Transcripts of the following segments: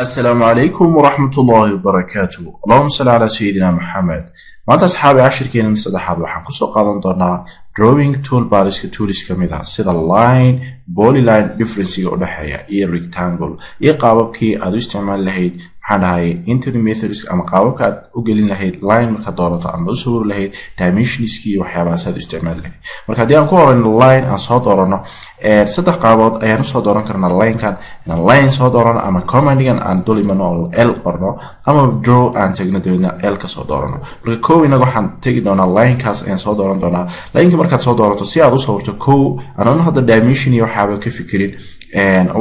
السلام عليكم ورحمة الله وبركاته. اللهم صل على سيدنا محمد. maanta asxaabi cashirkeena saddexaad waxaan kusoo qaadan doonaa drawing toolbarska tools kamid ah sida line, polyline, differencega u dhaxeeya iyo rectangle iyo qaababkii aad u isticmaali lahayd maxaan dhahay internet methods ama qaababka aad u gelin lahayd line marka doorato ama u sawir lahayd dimensionski iyo waxyaabahaas aad u isticmaali lahayd. marka haddii aan ku horeyno line aan soo doorano saddex qaabood ayaan usoo dooran karnaa linekan inaan line soo doorano ama commandigan aan dul imano oo l qorno ama draw aan tagno dabeedna l ka soo doorano. marka kow inaga waxaan tegi doonaa linekaas ayaan soo dooran doonaa. lineka markaad soo doorato si aad u sawirto kow aanan hadda dimension iyo waxaaba ka fikirin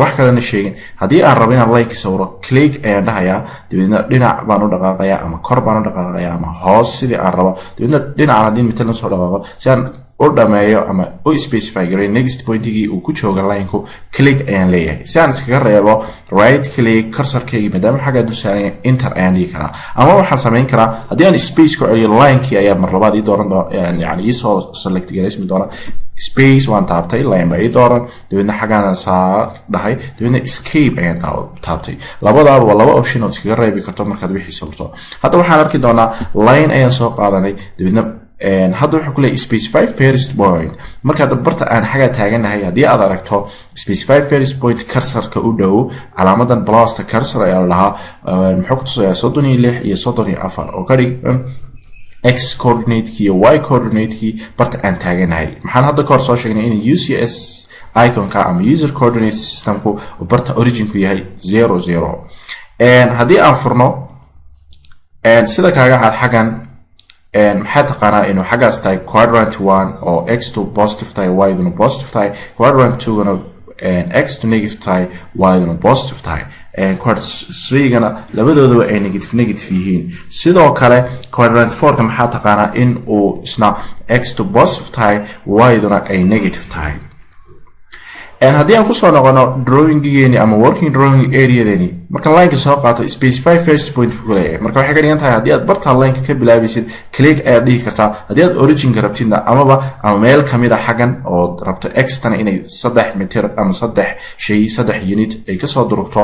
wax kalena sheegin haddii aan rabo inaan lineka sawiro click ayaan dhahayaa dabeedna dhinac baan u dhaqaaqayaa ama kor baan u dhaqaaqayaa ama hoos sidii aan rabo dabeedna dhinacan haddii matalan soo dhaqaaqo si aan u dhameeyo ama u specify garay next pointigii uu ku jooga lineku click ayaan leeyahay. si aan iskaga reebo right click cursorkaygi maadaama xaggaa du saaran enter ayaan dhigi karaa ama waxaan samayn karaa haddii aan space ku celiyo linekii ayaa mar labaad ii dooran yani iisoo select garaysmi doona space waan taabtay line baa ii dooran dabeedna xaggaan saa dhahay dabeedna escape ayaan taabtay. labadaaba waa laba option oo iskaga reebi karto markaad wixii sawirto. hadda waxaan arki doonaa line ayaan soo qaadanay dabeedna hadda wuxuu ku leeyahay specify first point. marka barta aan xaga taaganahay haddii aad aragto specify first point cursorka u dhow calaamadan plusta cursor ayaa lahaa muxuu ku tusayaa 36 iyo 34 oo ka dhig x coordinate iyo y coordinate barta aan taaganahay. maxaan hadda ka hor soo sheegnay in UCS iconka ama user coordinate systemku uu barta originku yahay 00. haddii aan furno sida kaaga cad xagan maxaa taqaanaa inuu xaggaas tahay quadrant 1 oo x to positive tahay y duna positive tahay quadrant 2 gana x to negative tahay y duna positive tahay quadrant 3 gana labadoodaba ay negative yihiin. sidoo kale quadrant 4 ka maxaa taqaanaa in uu isna x to positive tahay y duna ay negative tahay. haddii aan kusoo noqono drawingigeeni ama working drawing areadeeni marka lineka soo qaato specify first point ku leeyahay. marka waxay ka dhigan tahay haddii aad barta lineka ka bilaabaysid click ayaad dhihi kartaa haddii aad originka rabtidna ama meel kamid a xaggan oo rabto x tana inay 3 mitir ama 3 unit ay kasoo durugto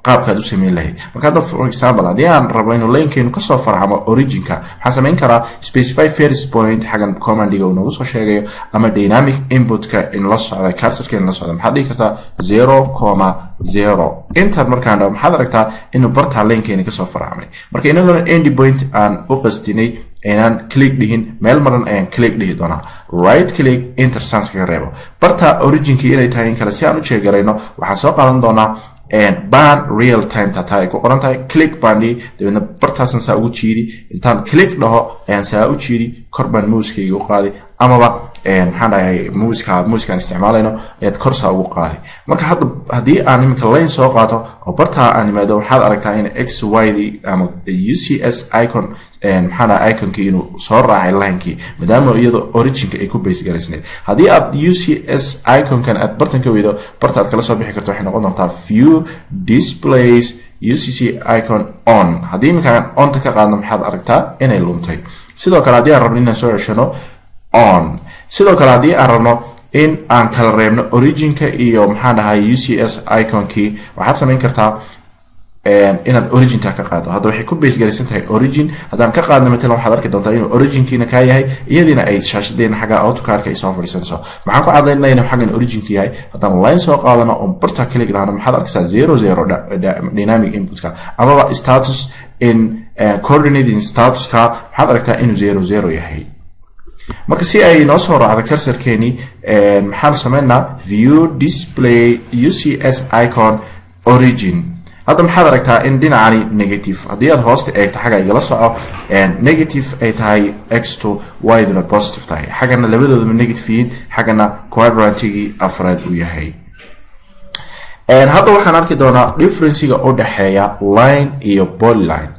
qaabkaad u samayn lahayd. marka hadda for example haddii aan rabo inuu linkeenu kasoo farcamo originka waxaan samayn karaa specify first point xaggan commandiga uu nagu soo sheegayo ama dynamic inputka in la socda cursorkeena la socda maxaad dhihi kartaa 0,0 enter markaan dhaho maxaad aragtaa inuu barta linkeeni kasoo farcamay. marka inaguna end point aan u qasdinay inaan click dhihin meel maran ayaan click dhihi doonaa right click enter sans kaga reebo barta originkii inay tahay in kale si aan u jeegarayno waxaan soo qaadan doonaa ban real time tataa ay ku qoran tahay click bandi dabeedna bartaasan saa ugu jiidi intaan click dhaho ayaan saa u jiidi kor baan muuskayga u qaadi amaba maxaan dhahay muuskaan isticmaalayno ayaad kor saa ugu qaadi. marka hadda haddii aan iminka line soo qaato oo bartaa aan imaado waxaad aragtaa in x y d ama UCS icon maxaan dhahay iconkii inuu soo raacay linekii maadaama iyadoo originka ay ku base garaysnayd. haddii aad UCS iconkan aad bartan ka weydo barta aad kala soo bixi karto waxay noqon doontaa view displays UCC icon on. haddii iminkaan onta ka qaadno maxaad aragtaa inay luntay. sidoo kale haddii aan rabno inaan soo ceshano on. sidoo kale haddii aan rabno in aan kala reebno originka iyo maxaan dhahay UCS iconkii waxaad samayn kartaa inaad originta ka qaado. hadda waxay ku base garaysan tahay origin haddaan ka qaadno matalan waxaad arki doontaa inuu originkiina kaa yahay iyadiina ay shaashadeena xagga autocarka ay soo fadhiisanayso. maxaan ku cadaynaa inuu xaggan originka yahay haddaan line soo qaadano oo barta click dhahno maxaad arkaysaa 00 dynamic inputka amaba status in coordinate in statuska maxaad aragtaa inuu 00 yahay. marka si ay noo soo raacdo cursorkeeni maxaan samaynaa view display UCS icon origin. hadda maxaad aragtaa in dhinacani negative haddii aad hoosta eegto xagga igala soco negative ay tahay x to y duna positive tahay xaggana labadoodaba negative yihiin xaggana quadrantigii afraad uu yahay. hadda waxaan arki doonaa differencega u dhaxeeya line iyo polyline.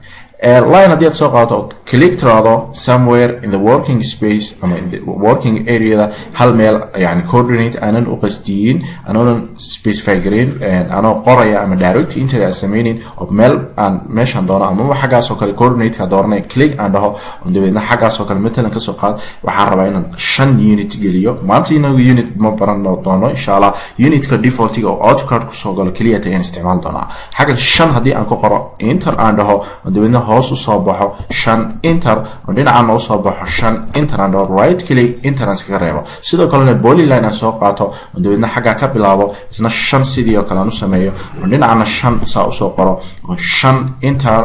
line haddii aad soo qaadato ood click tiraado somewhere in the working space ama in the working area hal meel yani coordinate aanan u qasdiyin aanan specify gareyn anoo qoraya ama direct enter aan sameynin oo meel aan meeshan doono ama xaggaas oo kale coordinate ka dooranay click aan dhaho oo dabeedna xaggaas oo kale matalan ka soo qaad waxaan rabaa inaan 5 unit geliyo maanta inagu unit ma baran doono insha Allah unitka defaultiga oo AutoCAD ku soo galo kaliya taan isticmaal doonaa xagga 5 haddii aan ku qoro enter aan dhaho oo dabeedna hoos u soo baxo 5 enter oo dhinacan u soo baxo 5 enter and right click enter aan iska reebo sidoo kale polyline aan soo qaato oo dabeedna xagga ka bilaabo isna 5 sidii oo kale aan u sameeyo oo dhinacana 5 saa u soo qoro oo 5 enter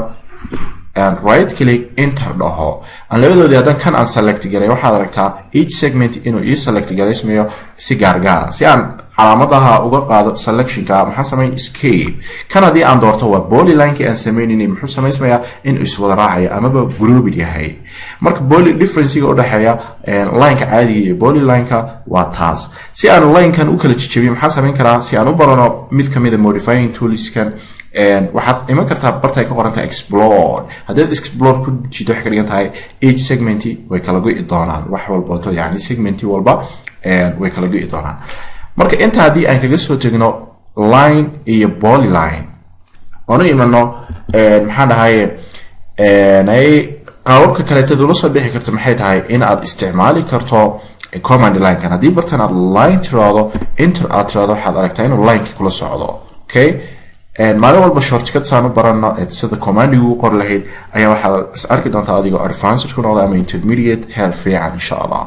and right click enter dhaho aan labadoodii hadan kan aan select garay waxaad aragtaa each segment inuu ii select gareysmayo si gaar si aan calaamadaha uga qaado selectionka maxaa sameyn escape kan hadii aan doorto waa polyline aan sameeynin muxuu sameysmayaa in iswada raacayo ama grouped yahay marka poly difference u dhaxeeya line-ka caadiga iyo polyline-ka waa taas si aan line-kan u kala jajabiyo maxaa sameyn karaa si aan u barano mid kamid ah modifying tools-kan waxaad iman kartaa barta ay ka qoran tahay explore haddaad explore ku jido waxay ka dhigan tahay each segment way kala go'i doonaan wax walba yani segment walba way kala go'i doonaan marka inta haddii aan kaga soo tegno line iyo polyline oonu imano maxaa dhahaye qaababka kaleetada ula soo bixi karto maxay tahay in aad isticmaali karto command line kan haddii bartan aad line tiraado enter aad tiraado waxaad aragtaa inuu line-ki kula socdo okay maalin walba shortcut saan u barano sida commandigu u qor lahayd ayaa waxaad is arki doontaa adigoo advanced ku noqda ama intermediate heer fiican insha Allah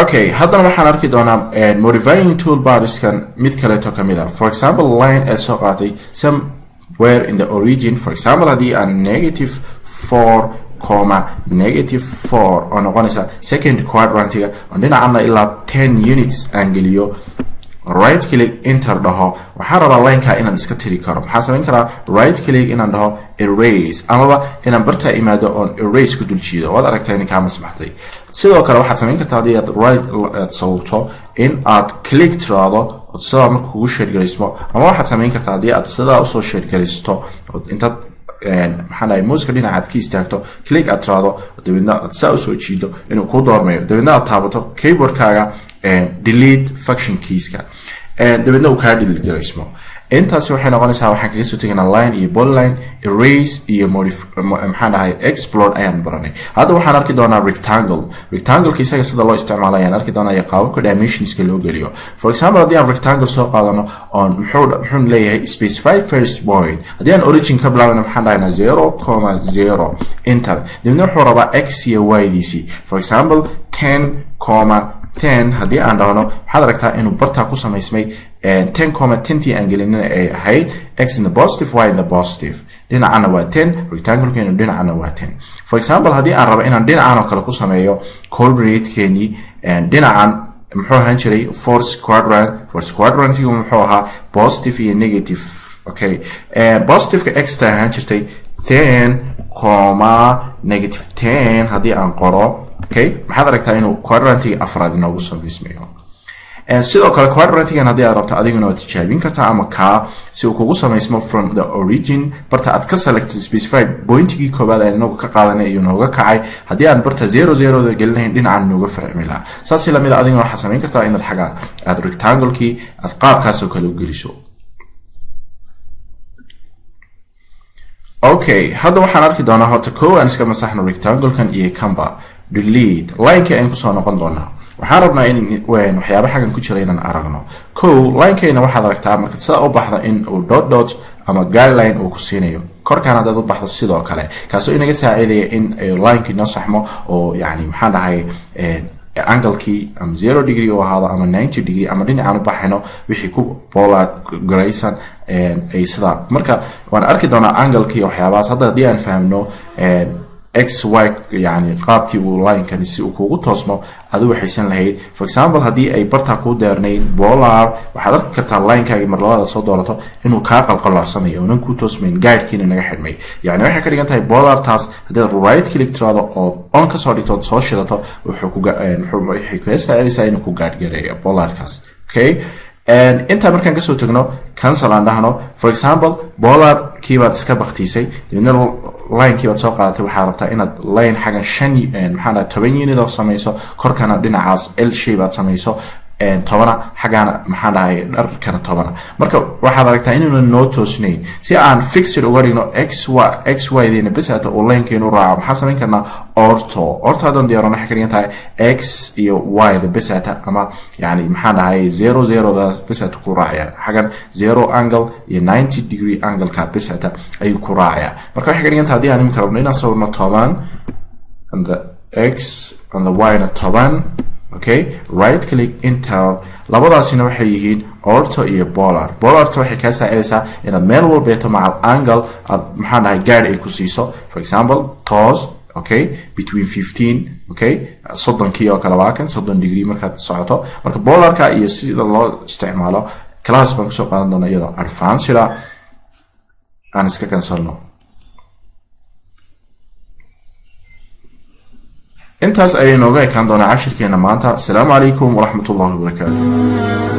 okay haddana waxaan arki doonaa modifying toolbarskan mid kaleeto kamid ah for example line aad soo qaatay somewhere in the origin for example haddii aan -4 -4 oo noqonaysa second quadrantiga oo dhinacana ilaa 10 units aan geliyo right click enter dhaho waxaan rabaa line-ka inaan iska tiri karo maxaa sameyn karaa right click inaan dhaho erase amaba inaan barta imaado on erase ku dul jiido waad aragtaa in kaama samaxday sidoo kale waxaad sameyn kartaa haddii aad right sawirto in aad click tiraado oo sidaa marka kugu share gareysmo ama waxaad sameyn kartaa haddii aad sidaa usoo share gareysto intaad maxaa dhahay mouse-ka dhinacaad ka istaagto click aad tiraado dabeedna aad saa usoo jiido inuu ku doormayo dabeedna aad taabato keyboard-kaaga delete function keys-ka dabeedna uu kaa delete gareysmo intaasi waxay noqonaysaa waxaan kaga soo tegaynaa line iyo polyline erase iyo maxaa dhahay explore ayaan baranay hadda waxaan arki doonaa rectangle isaga sida loo isticmaalo ayaan arki doonaa iyo qaababka dimensionska loo geliyo for example haddii aan rectangle soo qaadano on muxuu leeyahay specify first point haddii aan origin ka bilaabana maxaan dhahaynaa 0,0 enter dabeedna wuxuu rabaa x iyo y diisii for example 10 haddii aan dhahno waxaad aragtaa inuu bartaa ku samaysmay 10,10 aan gelinina ay ahayd x in the positive y in the positive dhinacana waa 10 rectangle-keenu dhinacana waa 10 for example haddii aan rabo inaan dhinacan oo kale ku sameeyo coordinate-keenii dhinacan muxuu ahaan jiray fourth quadrant-igu muxuu ahaa positive iyo negative okay positive-ka x ta ahaan jirtay 10, -10 haddii aan qoro okay maxaad aragtaa inuu quadrantiga afraad inoogu samaysmayo sidoo kale quadrantigan haddii aad rabto adiguna waad tijaabin kartaa ama kaa si uu kugu samaysmo from the origin barta aad ka selected specified pointigii koobaad aan inagu ka qaadanay iyo nooga kacay haddii aan barta 00 da gelinayn dhinacan nooga farcimi lahaa saasi lamida adiguna waxaad samayn kartaa inaad xagga aad rectangle-kii aad qaabkaas oo kale u geliso okay hadda waxaan arki doonaa horta koow aan iska masaxno rectangle-kan iyo kanba delete line-ka aan kusoo noqon doonaa waxaan rabnaa in waxyaabo xagan ku jira inaan aragno kow line-kayna waxaad aragtaa marka sida u baxda in uu dot ama guideline uu ku siinayo korkaan haddaad u baxdo sidoo kale kaasoo inaga saacidaya in line-kii noo saxmo oo yani maxaan dhahay angle-kii ama 0 degree oo ahaado ama 90 degree ama dhinacaan u baxayno wixii ku polar garaysan ay sidaa marka waan arki doonaa angle-kii waxyaabahaas hadda haddii aan fahamno x y yani qaabkii uu line-kani si uu kugu toosmo adu waxaysan lahayd for example haddii ay barta ku deernay polar waxaad arki kartaa line-kaagii mar labada soo doorato inuu kaa qalqalocsanayo unan ku toosmayn guide-kiina naga xidhmay yani waxay ka dhigan tahay polar taas haddii right click tiraado oo on ka soo dhigto soo shidato waxay kaga saacidaysaa inuu ku guide gareeyo polarkaas okay inta markaan kasoo tagno cancel aan dhahno for example polar keybaad iska baktiisay dibna line keybaad soo qaadatay waxaa rabtaa inaad line xagan 5 maxaa 10 unit oo samayso korkana dhinacaas L shape aad samayso tobana xagaana maxaa dhahay dharkana tobana marka waxaad aragtaa inuu noo toosnayn si aan fixed uga dhigno xy deena bas aad oo line-keenu raaco maxaa samayn karnaa ortho hadan diyaarona waxa ka dhigan tahay x iyo y da bas aad ama yani maxaa dhahay 0 da bas aad ku raacaya xagan 0 angle iyo 90 degree angle ka bas aad ay ku raacaya marka waxa ka dhigan tahay hadii aan imika rabno inaan sawirno toban and the x and the y na toban. Okay, right click intel labadaasina waxay yihiin ortho iyo polar waxay ka saacidaysaa inaad meel walba maca angle aad maxaa dhahay gaar ay ku siiso for example toos okay between 15 okay 30 oo kala waakan 30 degree markaad socoto marka polarka iyo sida loo isticmaalo class baan kusoo qaadan doonaa iyadoo advanced aan iska cancelno intaas ayay nooga ekaan doonaa cashirkeena maanta. Assalaamu calaykum waraxmatullaahi wabarakaatuh.